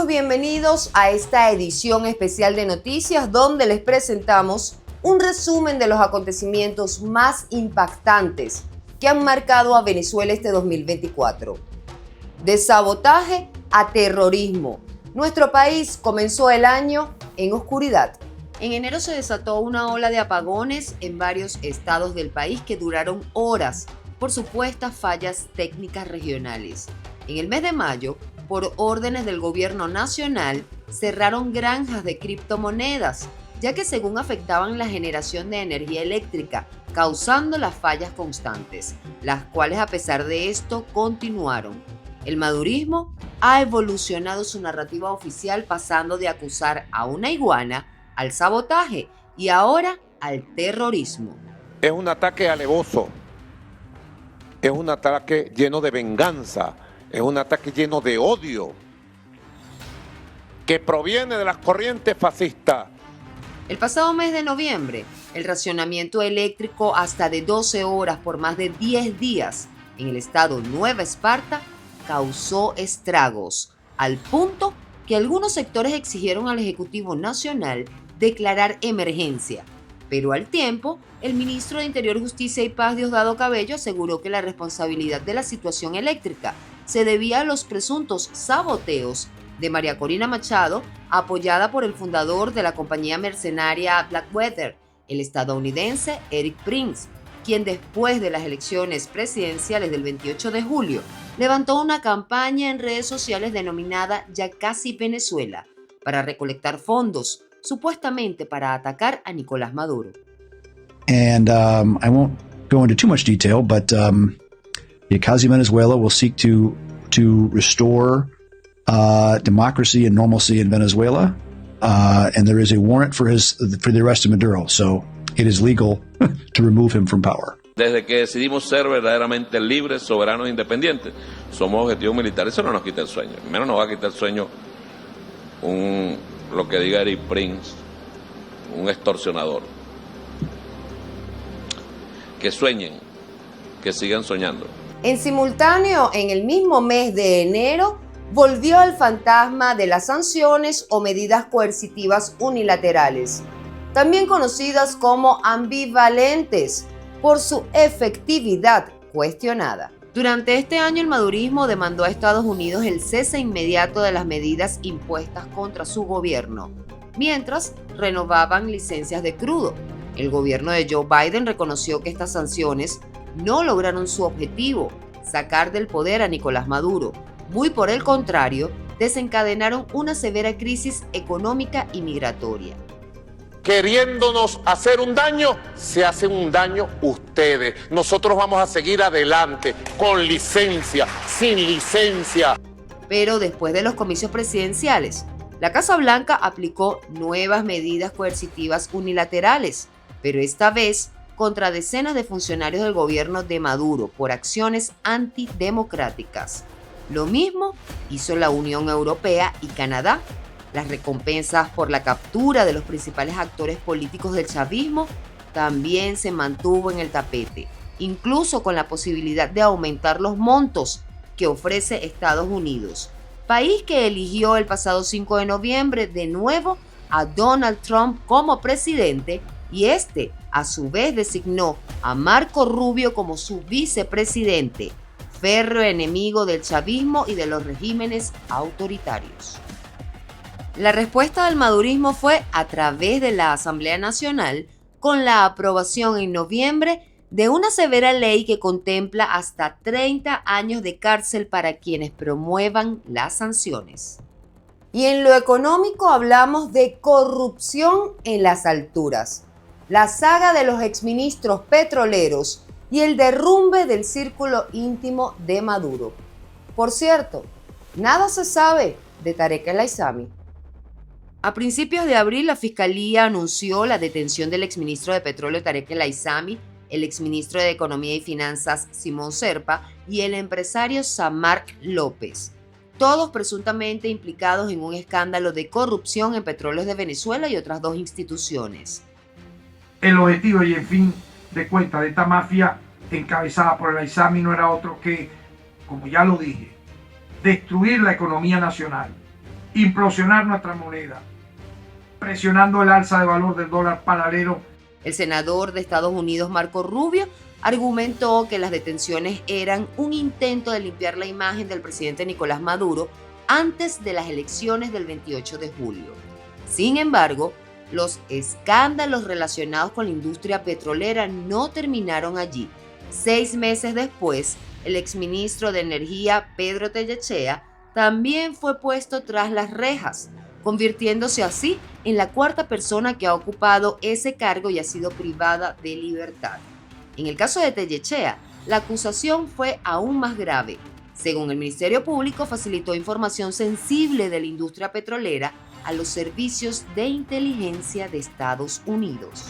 bienvenidos a esta edición especial de noticias donde les presentamos un resumen de los acontecimientos más impactantes que han marcado a Venezuela este 2024. De sabotaje a terrorismo, nuestro país comenzó el año en oscuridad. En enero se desató una ola de apagones en varios estados del país que duraron horas por supuestas fallas técnicas regionales. En el mes de mayo, por órdenes del gobierno nacional, cerraron granjas de criptomonedas, ya que según afectaban la generación de energía eléctrica, causando las fallas constantes, las cuales a pesar de esto continuaron. El madurismo ha evolucionado su narrativa oficial pasando de acusar a una iguana al sabotaje y ahora al terrorismo. Es un ataque alevoso, es un ataque lleno de venganza, es un ataque lleno de odio que proviene de las corrientes fascistas. El pasado mes de noviembre, el racionamiento eléctrico hasta de 12 horas por más de 10 días en el estado Nueva Esparta causó estragos, al punto que algunos sectores exigieron al Ejecutivo Nacional declarar emergencia. Pero al tiempo, el ministro de Interior, Justicia y Paz, Diosdado Cabello, aseguró que la responsabilidad de la situación eléctrica se debía a los presuntos saboteos de María Corina Machado, apoyada por el fundador de la compañía mercenaria Blackwater, el estadounidense Eric Prince, quien después de las elecciones presidenciales del 28 de julio levantó una campaña en redes sociales denominada Ya Casi Venezuela para recolectar fondos, supuestamente para atacar a Nicolás Maduro. And I won't go into too much detail, but Yakazi Venezuela will seek to restore democracy and normalcy in Venezuela, and there is a warrant for the arrest of Maduro, so it is legal to remove him from power. Desde que decidimos ser verdaderamente libres, soberanos e independientes, somos objetivos militares. Eso no nos quita el sueño. Primero nos va a quitar el sueño lo que diga Eric Prince, un extorsionador. Que sueñen, que sigan soñando. En simultáneo, en el mismo mes de enero, volvió el fantasma de las sanciones o medidas coercitivas unilaterales, también conocidas como ambivalentes, por su efectividad cuestionada. Durante este año, el madurismo demandó a Estados Unidos el cese inmediato de las medidas impuestas contra su gobierno, mientras renovaban licencias de crudo. El gobierno de Joe Biden reconoció que estas sanciones no lograron su objetivo, sacar del poder a Nicolás Maduro. Muy por el contrario, desencadenaron una severa crisis económica y migratoria. Queriéndonos hacer un daño, se hacen un daño ustedes. Nosotros vamos a seguir adelante, con licencia, sin licencia. Pero después de los comicios presidenciales, la Casa Blanca aplicó nuevas medidas coercitivas unilaterales, pero esta vez contra decenas de funcionarios del gobierno de Maduro por acciones antidemocráticas. Lo mismo hizo la Unión Europea y Canadá. Las recompensas por la captura de los principales actores políticos del chavismo también se mantuvo en el tapete, incluso con la posibilidad de aumentar los montos que ofrece Estados Unidos, país que eligió el pasado 5 de noviembre de nuevo a Donald Trump como presidente y este, a su vez, designó a Marco Rubio como su vicepresidente, férreo enemigo del chavismo y de los regímenes autoritarios. La respuesta del madurismo fue a través de la Asamblea Nacional con la aprobación en noviembre de una severa ley que contempla hasta 30 años de cárcel para quienes promuevan las sanciones. Y en lo económico hablamos de corrupción en las alturas, la saga de los exministros petroleros y el derrumbe del círculo íntimo de Maduro. Por cierto, nada se sabe de Tarek El Aissami. A principios de abril, la Fiscalía anunció la detención del exministro de Petróleo Tarek El Aissami, el exministro de Economía y Finanzas Simón Serpa y el empresario Samarc López, todos presuntamente implicados en un escándalo de corrupción en Petróleos de Venezuela y otras dos instituciones. El objetivo y el fin de cuentas de esta mafia encabezada por el Aissami no era otro que, como ya lo dije, destruir la economía nacional implosionar nuestra moneda, presionando el alza de valor del dólar paralelo. El senador de Estados Unidos, Marco Rubio, argumentó que las detenciones eran un intento de limpiar la imagen del presidente Nicolás Maduro antes de las elecciones del 28 de julio. Sin embargo, los escándalos relacionados con la industria petrolera no terminaron allí. 6 meses después, el exministro de Energía, Pedro Tellechea, también fue puesto tras las rejas, convirtiéndose así en la 4ª persona que ha ocupado ese cargo y ha sido privada de libertad. En el caso de Tellechea, la acusación fue aún más grave. Según el Ministerio Público, facilitó información sensible de la industria petrolera a los servicios de inteligencia de Estados Unidos.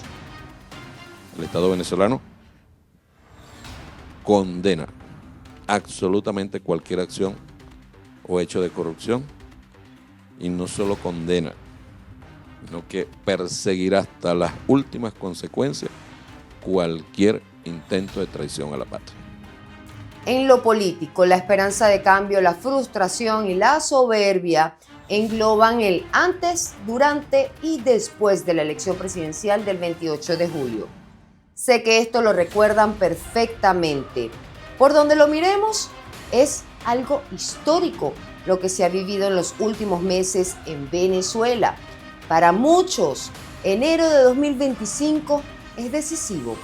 El Estado venezolano condena absolutamente cualquier acción o hecho de corrupción, y no solo condena, sino que perseguirá hasta las últimas consecuencias cualquier intento de traición a la patria. En lo político, la esperanza de cambio, la frustración y la soberbia engloban el antes, durante y después de la elección presidencial del 28 de julio. Sé que esto lo recuerdan perfectamente. Por donde lo miremos, es algo histórico lo que se ha vivido en los últimos meses en Venezuela. Para muchos, enero de 2025 es decisivo.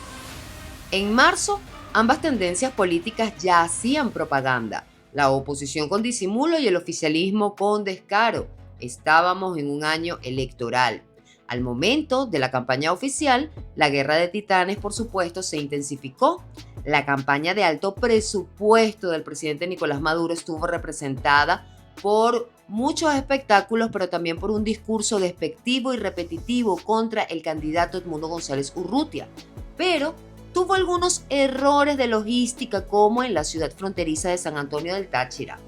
En marzo, ambas tendencias políticas ya hacían propaganda. La oposición con disimulo y el oficialismo con descaro. Estábamos en un año electoral. Al momento de la campaña oficial, la guerra de titanes, por supuesto, se intensificó. La campaña de alto presupuesto del presidente Nicolás Maduro estuvo representada por muchos espectáculos, pero también por un discurso despectivo y repetitivo contra el candidato Edmundo González Urrutia. Pero tuvo algunos errores de logística, como en la ciudad fronteriza de San Antonio del Táchira,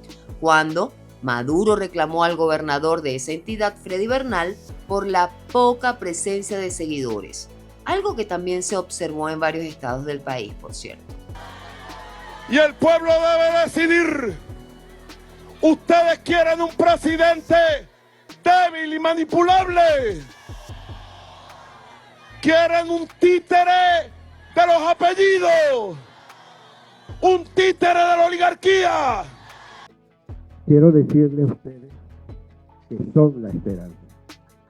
cuando Maduro reclamó al gobernador de esa entidad, Freddy Bernal, por la poca presencia de seguidores, algo que también se observó en varios estados del país, por cierto. Y el pueblo debe decidir. ¿Ustedes quieren un presidente débil y manipulable? ¿Quieren un títere de los apellidos? ¿Un títere de la oligarquía? Quiero decirles a ustedes que son la esperanza.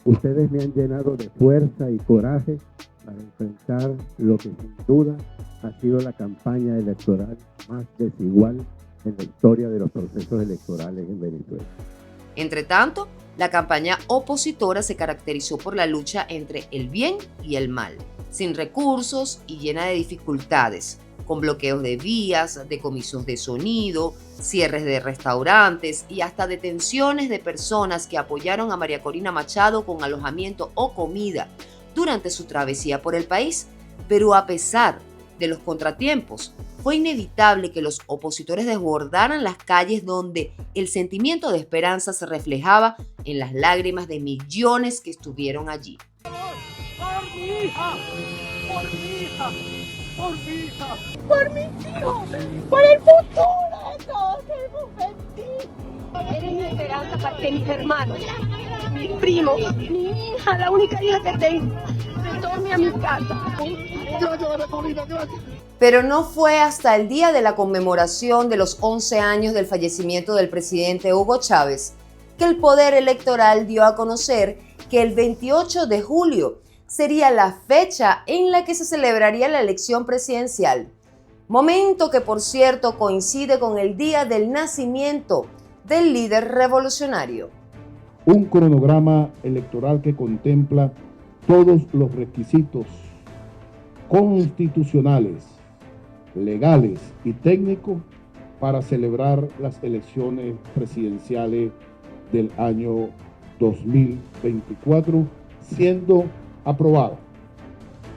Ustedes me han llenado de fuerza y coraje para enfrentar lo que sin duda ha sido la campaña electoral más desigual en la historia de los procesos electorales en Venezuela. Entre tanto, la campaña opositora se caracterizó por la lucha entre el bien y el mal, sin recursos y llena de dificultades, con bloqueos de vías, decomisos de sonido, cierres de restaurantes y hasta detenciones de personas que apoyaron a María Corina Machado con alojamiento o comida durante su travesía por el país. Pero a pesar de los contratiempos, fue inevitable que los opositores desbordaran las calles, donde el sentimiento de esperanza se reflejaba en las lágrimas de millones que estuvieron allí. ¡Por mi hija! ¡Por mi hija! ¡Por mi hija! ¡Por mis hijos! ¡Por el futuro de todos que hemos vendido! Eres mi esperanza para que mis hermanos, mis primos, mi hija, la única hija que tengo, retorne a mi casa. Pero no fue hasta el día de la conmemoración de los 11 años del fallecimiento del presidente Hugo Chávez que el Poder Electoral dio a conocer que el 28 de julio sería la fecha en la que se celebraría la elección presidencial. Momento que, por cierto, coincide con el día del nacimiento del líder revolucionario. Un cronograma electoral que contempla todos los requisitos constitucionales, legales y técnicos para celebrar las elecciones presidenciales del año 2024, siendo aprobada.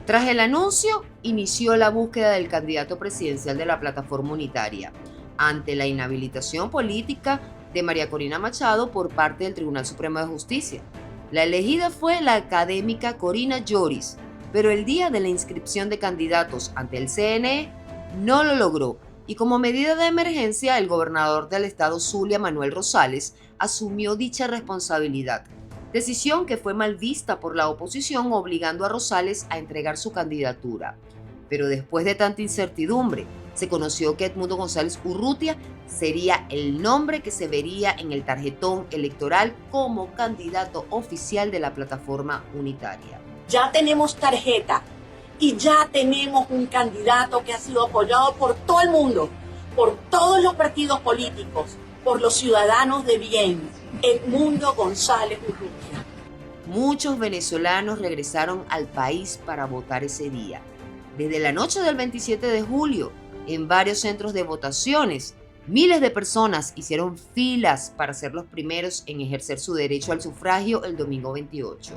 Tras el anuncio, inició la búsqueda del candidato presidencial de la plataforma unitaria, ante la inhabilitación política de María Corina Machado por parte del Tribunal Supremo de Justicia. La elegida fue la académica Corina Lloris, pero el día de la inscripción de candidatos ante el CNE no lo logró, y como medida de emergencia, el gobernador del estado Zulia, Manuel Rosales, asumió dicha responsabilidad, decisión que fue mal vista por la oposición, obligando a Rosales a entregar su candidatura. Pero después de tanta incertidumbre, se conoció que Edmundo González Urrutia sería el nombre que se vería en el tarjetón electoral como candidato oficial de la plataforma unitaria. Ya tenemos tarjeta y ya tenemos un candidato que ha sido apoyado por todo el mundo, por todos los partidos políticos, por los ciudadanos de bien, Edmundo González Urrutia. Muchos venezolanos regresaron al país para votar ese día. Desde la noche del 27 de julio, en varios centros de votaciones, miles de personas hicieron filas para ser los primeros en ejercer su derecho al sufragio el domingo 28.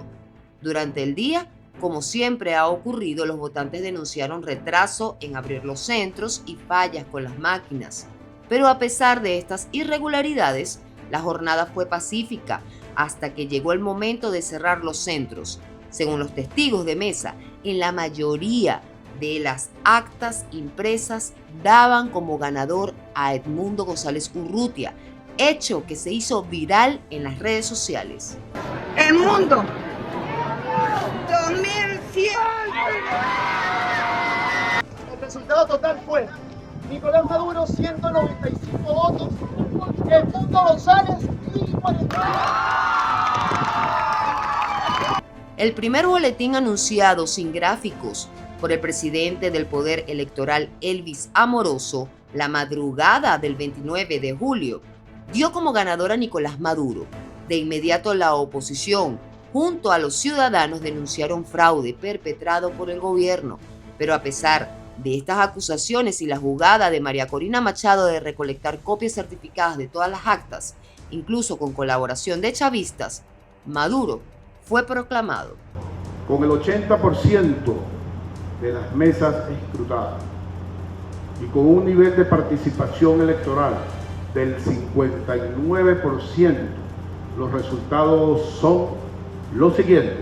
Durante el día, como siempre ha ocurrido, los votantes denunciaron retraso en abrir los centros y fallas con las máquinas. Pero a pesar de estas irregularidades, la jornada fue pacífica hasta que llegó el momento de cerrar los centros. Según los testigos de mesa, en la mayoría de las actas impresas daban como ganador a Edmundo González Urrutia, hecho que se hizo viral en las redes sociales. Edmundo, 2100. El resultado total fue Nicolás Maduro 195 votos, Edmundo González 1043. El primer boletín anunciado sin gráficos por el presidente del Poder Electoral, Elvis Amoroso, la madrugada del 29 de julio, dio como ganador a Nicolás Maduro. De inmediato la oposición, junto a los ciudadanos, denunciaron fraude perpetrado por el gobierno. Pero a pesar de estas acusaciones y la jugada de María Corina Machado de recolectar copias certificadas de todas las actas, incluso con colaboración de chavistas, Maduro fue proclamado. Con el 80% de las mesas escrutadas y con un nivel de participación electoral del 59%, los resultados son los siguientes.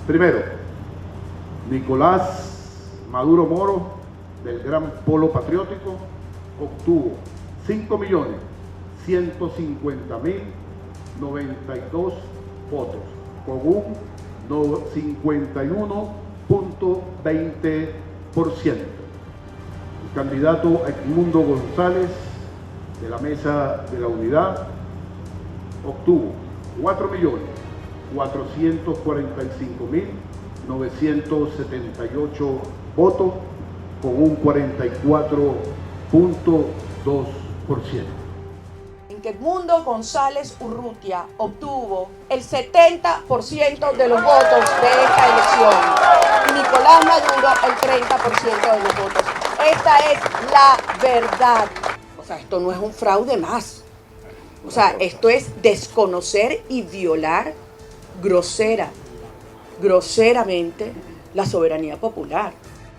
Primero, Nicolás Maduro Moro, del Gran Polo Patriótico, obtuvo 5.150.092 votos, con un 51.20%. El candidato Edmundo González, de la Mesa de la Unidad, obtuvo 4.445.978 votos, con un 44.2%. En que Edmundo González Urrutia obtuvo el 70% de los votos de esta elección y Nicolás Maduro el 30% de los votos. Esta es la verdad. O sea, esto no es un fraude más. O sea, esto es desconocer y violar groseramente la soberanía popular.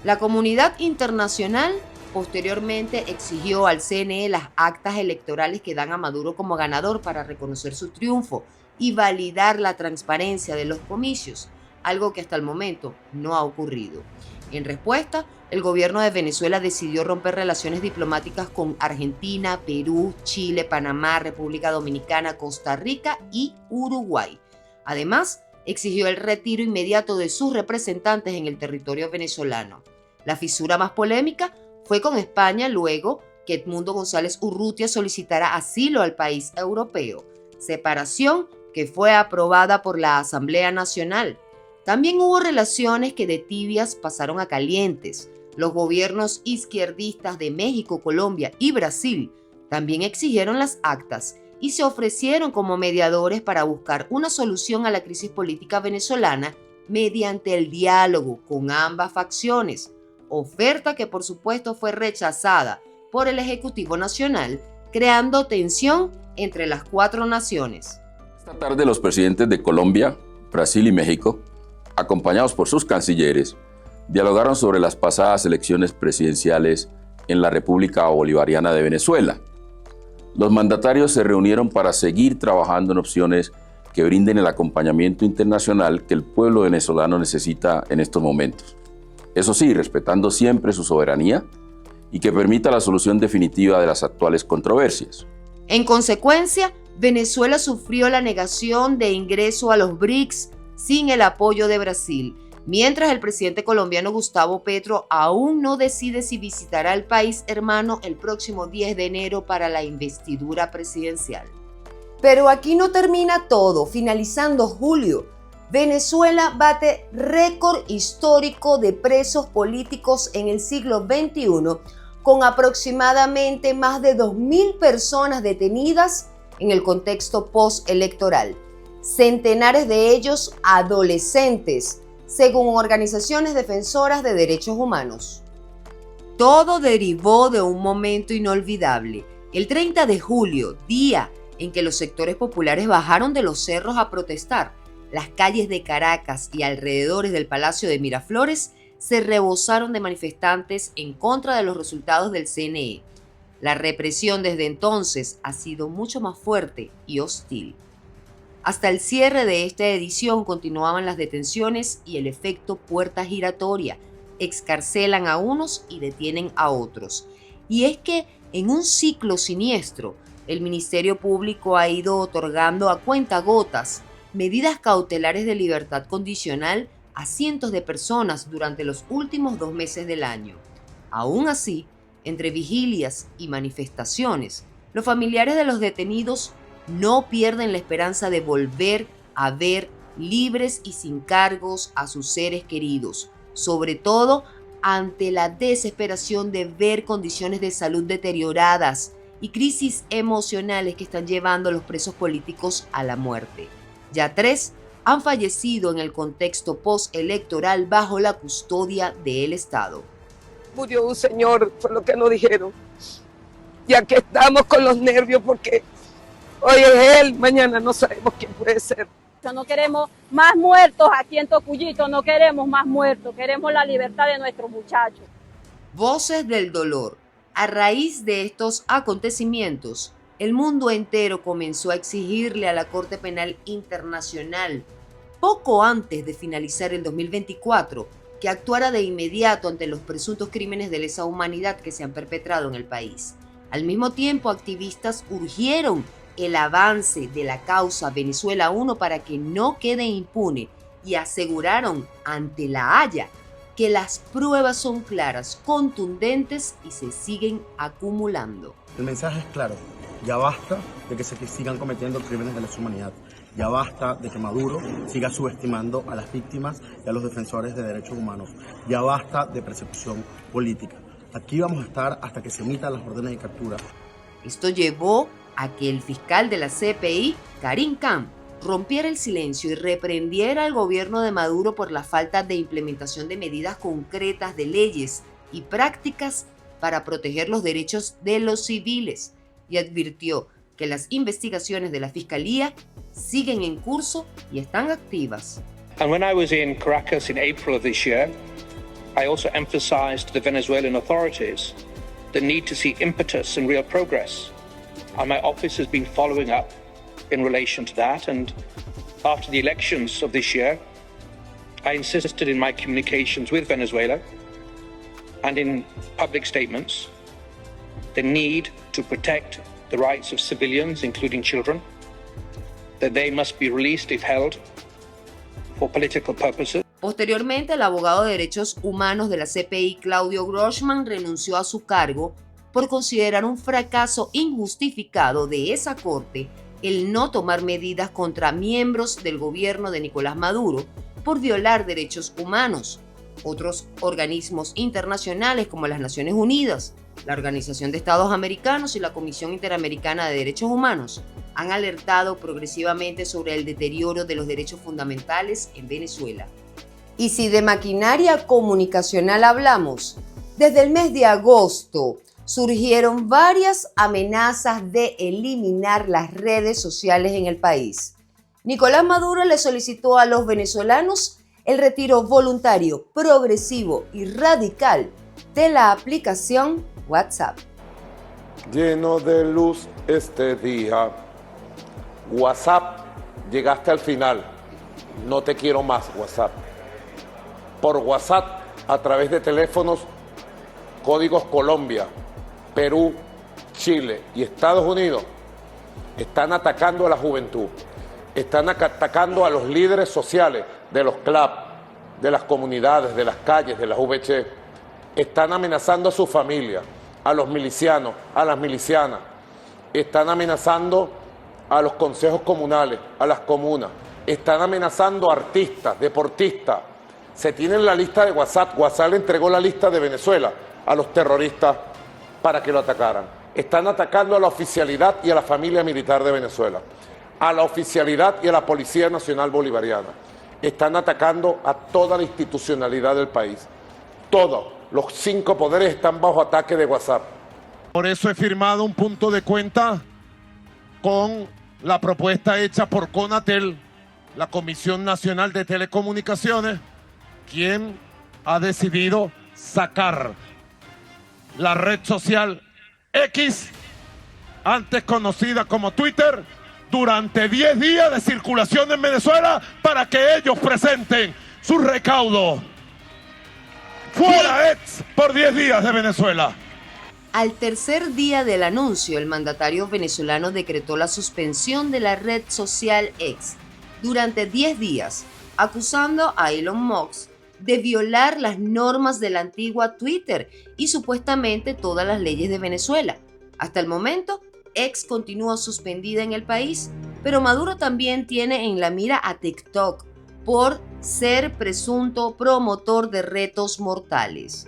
La comunidad internacional posteriormente exigió al CNE las actas electorales que dan a Maduro como ganador para reconocer su triunfo y validar la transparencia de los comicios, algo que hasta el momento no ha ocurrido. En respuesta, el gobierno de Venezuela decidió romper relaciones diplomáticas con Argentina, Perú, Chile, Panamá, República Dominicana, Costa Rica y Uruguay. Además, exigió el retiro inmediato de sus representantes en el territorio venezolano. La fisura más polémica fue con España luego que Edmundo González Urrutia solicitara asilo al país europeo, separación que fue aprobada por la Asamblea Nacional. También hubo relaciones que de tibias pasaron a calientes. Los gobiernos izquierdistas de México, Colombia y Brasil también exigieron las actas y se ofrecieron como mediadores para buscar una solución a la crisis política venezolana mediante el diálogo con ambas facciones, oferta que por supuesto fue rechazada por el Ejecutivo Nacional, creando tensión entre las cuatro naciones. Esta tarde los presidentes de Colombia, Brasil y México, acompañados por sus cancilleres, dialogaron sobre las pasadas elecciones presidenciales en la República Bolivariana de Venezuela. Los mandatarios se reunieron para seguir trabajando en opciones que brinden el acompañamiento internacional que el pueblo venezolano necesita en estos momentos. Eso sí, respetando siempre su soberanía y que permita la solución definitiva de las actuales controversias. En consecuencia, Venezuela sufrió la negación de ingreso a los BRICS sin el apoyo de Brasil, mientras el presidente colombiano Gustavo Petro aún no decide si visitará el país hermano el próximo 10 de enero para la investidura presidencial. Pero aquí no termina todo. Finalizando julio, Venezuela bate récord histórico de presos políticos en el siglo XXI, con aproximadamente más de 2.000 personas detenidas en el contexto postelectoral. Centenares de ellos adolescentes, según organizaciones defensoras de derechos humanos. Todo derivó de un momento inolvidable. El 30 de julio, día en que los sectores populares bajaron de los cerros a protestar, las calles de Caracas y alrededores del Palacio de Miraflores se rebosaron de manifestantes en contra de los resultados del CNE. La represión desde entonces ha sido mucho más fuerte y hostil. Hasta el cierre de esta edición continuaban las detenciones y el efecto puerta giratoria. Excarcelan a unos y detienen a otros. Y es que en un ciclo siniestro, el Ministerio Público ha ido otorgando a cuentagotas medidas cautelares de libertad condicional a cientos de personas durante los últimos 2 meses del año. Aún así, entre vigilias y manifestaciones, los familiares de los detenidos no pierden la esperanza de volver a ver libres y sin cargos a sus seres queridos, sobre todo ante la desesperación de ver condiciones de salud deterioradas y crisis emocionales que están llevando a los presos políticos a la muerte. Ya 3 han fallecido en el contexto postelectoral bajo la custodia del Estado. Murió un señor, fue lo que nos dijeron. Y aquí estamos con los nervios porque hoy es él, mañana no sabemos quién puede ser. No queremos más muertos aquí en Tocuyito, no queremos más muertos, queremos la libertad de nuestros muchachos. Voces del dolor. A raíz de estos acontecimientos, el mundo entero comenzó a exigirle a la Corte Penal Internacional, poco antes de finalizar el 2024, que actuara de inmediato ante los presuntos crímenes de lesa humanidad que se han perpetrado en el país. Al mismo tiempo, activistas urgieron el avance de la causa Venezuela 1 para que no quede impune y aseguraron ante la Haya que las pruebas son claras, contundentes y se siguen acumulando. El mensaje es claro, ya basta de que se sigan cometiendo crímenes de lesa humanidad, ya basta de que Maduro siga subestimando a las víctimas y a los defensores de derechos humanos, ya basta de persecución política. Aquí vamos a estar hasta que se emitan las órdenes de captura. Esto llevó a que el fiscal de la CPI, Karim Khan, rompiera el silencio y reprendiera al gobierno de Maduro por la falta de implementación de medidas concretas de leyes y prácticas para proteger los derechos de los civiles, y advirtió que las investigaciones de la Fiscalía siguen en curso y están activas. And when I was in Caracas in April of this year, I also emphasized to the Venezuelan authorities the need to see impetus and real progress. And my office has been following up in relation to that. And after the elections of this year, I insisted in my communications with Venezuela and in public statements the need to protect the rights of civilians, including children, that they must be released if held for political purposes. Posteriormente, el abogado de derechos humanos de la CPI, Claudio Grossman, renunció a su cargo por considerar un fracaso injustificado de esa corte el no tomar medidas contra miembros del gobierno de Nicolás Maduro por violar derechos humanos. Otros organismos internacionales como las Naciones Unidas, la Organización de Estados Americanos y la Comisión Interamericana de Derechos Humanos han alertado progresivamente sobre el deterioro de los derechos fundamentales en Venezuela. Y si de maquinaria comunicacional hablamos, desde el mes de agosto surgieron varias amenazas de eliminar las redes sociales en el país. Nicolás Maduro le solicitó a los venezolanos el retiro voluntario, progresivo y radical de la aplicación WhatsApp. Lleno de luz este día. WhatsApp, llegaste al final. No te quiero más, WhatsApp. Por WhatsApp, a través de teléfonos, códigos Colombia, Perú, Chile y Estados Unidos, están atacando a la juventud, están atacando a los líderes sociales de los clubs, de las comunidades, de las calles, de las VC, están amenazando a su familia, a los milicianos, a las milicianas, están amenazando a los consejos comunales, a las comunas, están amenazando a artistas, deportistas. Se tiene en la lista de WhatsApp. WhatsApp le entregó la lista de Venezuela a los terroristas para que lo atacaran. Están atacando a la oficialidad y a la familia militar de Venezuela, a la oficialidad y a la Policía Nacional Bolivariana. Están atacando a toda la institucionalidad del país. Todos los 5 poderes están bajo ataque de WhatsApp. Por eso he firmado un punto de cuenta con la propuesta hecha por CONATEL, la Comisión Nacional de Telecomunicaciones, quien ha decidido sacar la red social X, antes conocida como Twitter, durante 10 días de circulación en Venezuela para que ellos presenten su recaudo. ¡Fuera X por 10 días de Venezuela! Al tercer día del anuncio, el mandatario venezolano decretó la suspensión de la red social X durante 10 días, acusando a Elon Musk de violar las normas de la antigua Twitter y supuestamente todas las leyes de Venezuela. Hasta el momento, X continúa suspendida en el país, pero Maduro también tiene en la mira a TikTok por ser presunto promotor de retos mortales.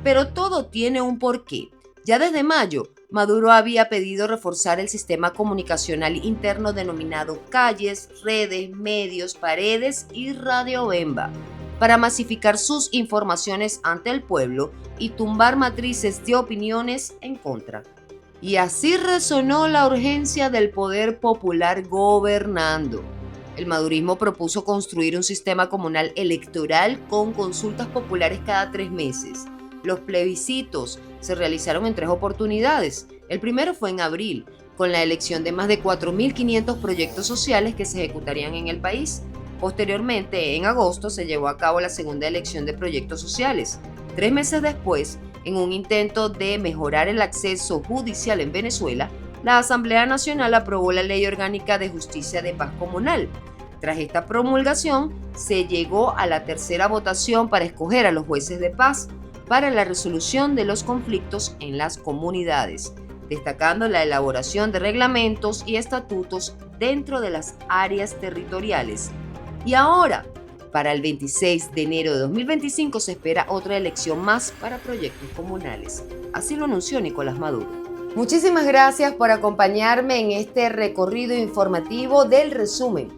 Pero todo tiene un porqué. Ya desde mayo, Maduro había pedido reforzar el sistema comunicacional interno denominado calles, redes, medios, paredes y radiobemba, para masificar sus informaciones ante el pueblo y tumbar matrices de opiniones en contra. Y así resonó la urgencia del poder popular gobernando. El madurismo propuso construir un sistema comunal electoral con consultas populares cada 3 meses. Los plebiscitos se realizaron en 3 oportunidades. El primero fue en abril, con la elección de más de 4.500 proyectos sociales que se ejecutarían en el país. Posteriormente, en agosto, se llevó a cabo la segunda elección de proyectos sociales. 3 meses después, en un intento de mejorar el acceso judicial en Venezuela, la Asamblea Nacional aprobó la Ley Orgánica de Justicia de Paz Comunal. Tras esta promulgación, se llegó a la tercera votación para escoger a los jueces de paz para la resolución de los conflictos en las comunidades, destacando la elaboración de reglamentos y estatutos dentro de las áreas territoriales. Y ahora, para el 26 de enero de 2025 se espera otra elección más para proyectos comunales. Así lo anunció Nicolás Maduro. Muchísimas gracias por acompañarme en este recorrido informativo del resumen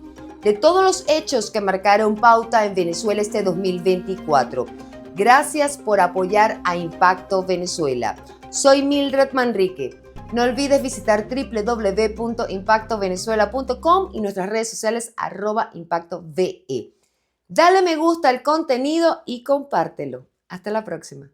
de todos los hechos que marcaron pauta en Venezuela este 2024. Gracias por apoyar a Impacto Venezuela. Soy Mildred Manrique. No olvides visitar www.impactovenezuela.com y nuestras redes sociales @ImpactoVE. Dale me gusta al contenido y compártelo. Hasta la próxima.